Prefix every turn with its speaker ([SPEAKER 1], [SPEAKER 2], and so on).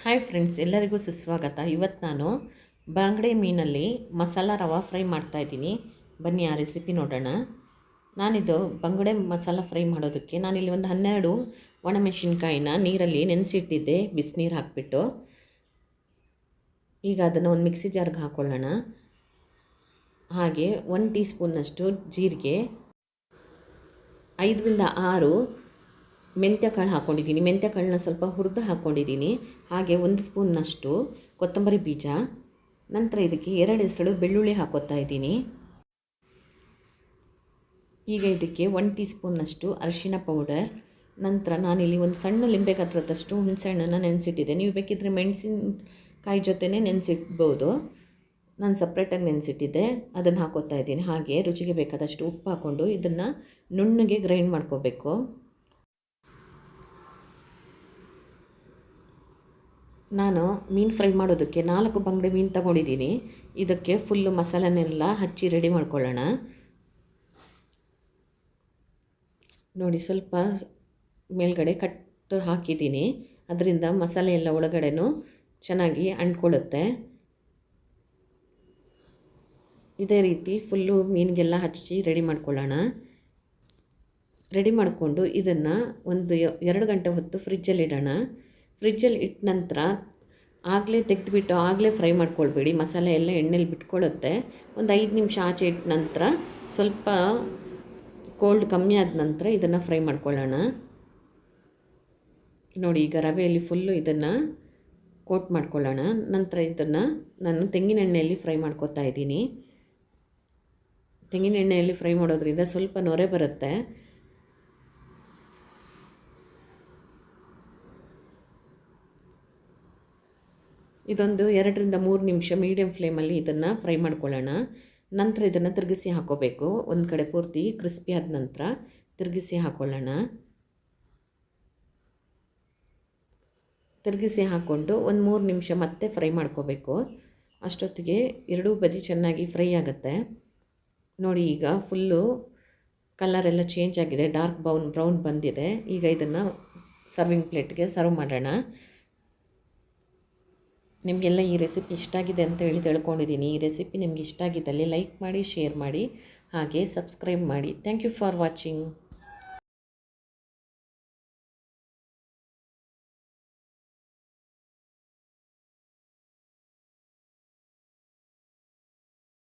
[SPEAKER 1] Hi friends, ಎಲ್ಲರಿಗೂ ಸುಸ್ವಾಗತ. ಇವತ್ತು ನಾನು ಬಂಗಡೆ ಮೀನಲ್ಲಿ ಮಸಾಲ ರವಾ ಫ್ರೈ ಮಾಡ್ತಾಯಿದ್ದೀನಿ. ಬನ್ನಿ ಆ ರೆಸಿಪಿ ನೋಡೋಣ. ನಾನಿದು ಬಂಗಡೆ ಮಸಾಲ ಫ್ರೈ ಮಾಡೋದಕ್ಕೆ ನಾನಿಲ್ಲಿ ಒಂದು 12 ಒಣಮೆಣಸಿನ್ಕಾಯಿನ ನೀರಲ್ಲಿ ನೆನೆಸಿಟ್ಟಿದ್ದೆ, ಬಿಸಿನೀರು ಹಾಕಿಬಿಟ್ಟು. ಈಗ ಅದನ್ನು ಒಂದು ಮಿಕ್ಸಿ ಜಾರ್ಗೆ ಹಾಕ್ಕೊಳ್ಳೋಣ. ಹಾಗೆ 1 ಟೀ ಸ್ಪೂನ್ನಷ್ಟು ಜೀರಿಗೆ, 5 ರಿಂದ 6 ಮೆಂತ್ಯ ಕಾಳು ಹಾಕ್ಕೊಂಡಿದ್ದೀನಿ. ಮೆಂತ್ಯ ಕಾಳನ್ನ ಸ್ವಲ್ಪ ಹುರಿದು ಹಾಕ್ಕೊಂಡಿದ್ದೀನಿ. ಹಾಗೆ 1 ಸ್ಪೂನ್ನಷ್ಟು ಕೊತ್ತಂಬರಿ ಬೀಜ. ನಂತರ ಇದಕ್ಕೆ 2 ಎಸಳು ಬೆಳ್ಳುಳ್ಳಿ ಹಾಕೋತಾ ಇದ್ದೀನಿ. ಈಗ ಇದಕ್ಕೆ 1 ಟೀ ಸ್ಪೂನ್ನಷ್ಟು ಅರಿಶಿನ ಪೌಡರ್. ನಂತರ ನಾನಿಲ್ಲಿ ಒಂದು ಸಣ್ಣ ಲಿಂಬೆ ಗಾತ್ರದಷ್ಟು ಹುಣಸೆಹಣ್ಣನ್ನು ನೆನೆಸಿಟ್ಟಿದ್ದೆ. ನೀವು ಬೇಕಿದ್ದರೆ ಮೆಣಸಿನಕಾಯಿ ಜೊತೆನೇ ನೆನೆಸಿಡ್ಬೋದು. ನಾನು ಸಪ್ರೇಟಾಗಿ ನೆನೆಸಿಟ್ಟಿದ್ದೆ, ಅದನ್ನು ಹಾಕೋತಾ ಇದ್ದೀನಿ. ಹಾಗೆ ರುಚಿಗೆ ಬೇಕಾದಷ್ಟು ಉಪ್ಪು ಹಾಕ್ಕೊಂಡು ಇದನ್ನು ನುಣ್ಣಗೆ ಗ್ರೈಂಡ್ ಮಾಡ್ಕೋಬೇಕು. ನಾನು ಮೀನು ಫ್ರೈ ಮಾಡೋದಕ್ಕೆ 4 ಬಂಗಡೆ ಮೀನು ತಗೊಂಡಿದ್ದೀನಿ. ಇದಕ್ಕೆ ಫುಲ್ಲು ಮಸಾಲನೆಲ್ಲ ಹಚ್ಚಿ ರೆಡಿ ಮಾಡ್ಕೊಳ್ಳೋಣ. ನೋಡಿ, ಸ್ವಲ್ಪ ಮೇಲ್ಗಡೆ ಕಟ್ಟು ಹಾಕಿದ್ದೀನಿ. ಅದರಿಂದ ಮಸಾಲೆ ಎಲ್ಲ ಒಳಗಡೆನೂ ಚೆನ್ನಾಗಿ ಅಂಟ್ಕೊಳ್ಳುತ್ತೆ. ಇದೇ ರೀತಿ ಫುಲ್ಲು ಮೀನಿಗೆಲ್ಲ ಹಚ್ಚಿ ರೆಡಿ ಮಾಡ್ಕೊಳ್ಳೋಣ. ರೆಡಿ ಮಾಡಿಕೊಂಡು ಇದನ್ನು ಒಂದು 2 ಗಂಟೆ ಹೊತ್ತು ಫ್ರಿಜ್ಜಲ್ಲಿ ಇಡೋಣ. ಫ್ರಿಜ್ಜಲ್ಲಿ ಇಟ್ಟ ನಂತರ ಆಗಲೇ ತೆಗೆದುಬಿಟ್ಟು ಆಗಲೇ ಫ್ರೈ ಮಾಡ್ಕೊಳ್ಬೇಡಿ, ಮಸಾಲೆ ಎಲ್ಲ ಎಣ್ಣೆಲಿ ಬಿಟ್ಕೊಳ್ಳುತ್ತೆ. ಒಂದು 5 ನಿಮಿಷ ಆಚೆ ಇಟ್ಟ ನಂತರ ಸ್ವಲ್ಪ ಕೋಲ್ಡ್ ಕಮ್ಮಿ ಆದ ನಂತರ ಇದನ್ನು ಫ್ರೈ ಮಾಡ್ಕೊಳ್ಳೋಣ. ನೋಡಿ, ಈಗ ರವೆಯಲ್ಲಿ ಫುಲ್ಲು ಇದನ್ನು ಕೋಟ್ ಮಾಡ್ಕೊಳ್ಳೋಣ. ನಂತರ ಇದನ್ನು ನಾನು ತೆಂಗಿನ ಎಣ್ಣೆಯಲ್ಲಿ ಫ್ರೈ ಮಾಡ್ಕೊತಾ ಇದ್ದೀನಿ. ತೆಂಗಿನ ಎಣ್ಣೆಯಲ್ಲಿ ಫ್ರೈ ಮಾಡೋದ್ರಿಂದ ಸ್ವಲ್ಪ ನೊರೆ ಬರುತ್ತೆ. ಇದೊಂದು 2 ರಿಂದ 3 ನಿಮಿಷ ಮೀಡಿಯಮ್ ಫ್ಲೇಮಲ್ಲಿ ಇದನ್ನು ಫ್ರೈ ಮಾಡ್ಕೊಳ್ಳೋಣ. ನಂತರ ಇದನ್ನು ತಿರುಗಿಸಿ ಹಾಕ್ಕೋಬೇಕು. ಒಂದು ಕಡೆ ಪೂರ್ತಿ ಕ್ರಿಸ್ಪಿ ಆದ ನಂತರ ತಿರುಗಿಸಿ ಹಾಕ್ಕೊಳ್ಳೋಣ. ತಿರುಗಿಸಿ ಹಾಕ್ಕೊಂಡು ಒಂದು 3 ನಿಮಿಷ ಮತ್ತೆ ಫ್ರೈ ಮಾಡ್ಕೋಬೇಕು. ಅಷ್ಟೊತ್ತಿಗೆ ಎರಡೂ ಬದಿ ಚೆನ್ನಾಗಿ ಫ್ರೈ ಆಗುತ್ತೆ. ನೋಡಿ, ಈಗ ಫುಲ್ಲು ಕಲರೆಲ್ಲ ಚೇಂಜ್ ಆಗಿದೆ, ಡಾರ್ಕ್ ಬ್ರೌನ್ ಬಂದಿದೆ. ಈಗ ಇದನ್ನು ಸರ್ವಿಂಗ್ ಪ್ಲೇಟ್ಗೆ ಸರ್ವ್ ಮಾಡೋಣ. ನಿಮಗೆಲ್ಲ ಈ ರೆಸಿಪಿ ಇಷ್ಟ ಆಗಿದೆ ಅಂತ ತಿಳ್ಕೊಂಡಿದ್ದೀನಿ. ಈ ರೆಸಿಪಿ ನಿಮ್ಗೆ ಇಷ್ಟ ಆಗಿದ್ದಲ್ಲಿ ಲೈಕ್ ಮಾಡಿ, ಶೇರ್ ಮಾಡಿ, ಹಾಗೆ ಸಬ್ಸ್ಕ್ರೈಬ್ ಮಾಡಿ. Thank you for watching.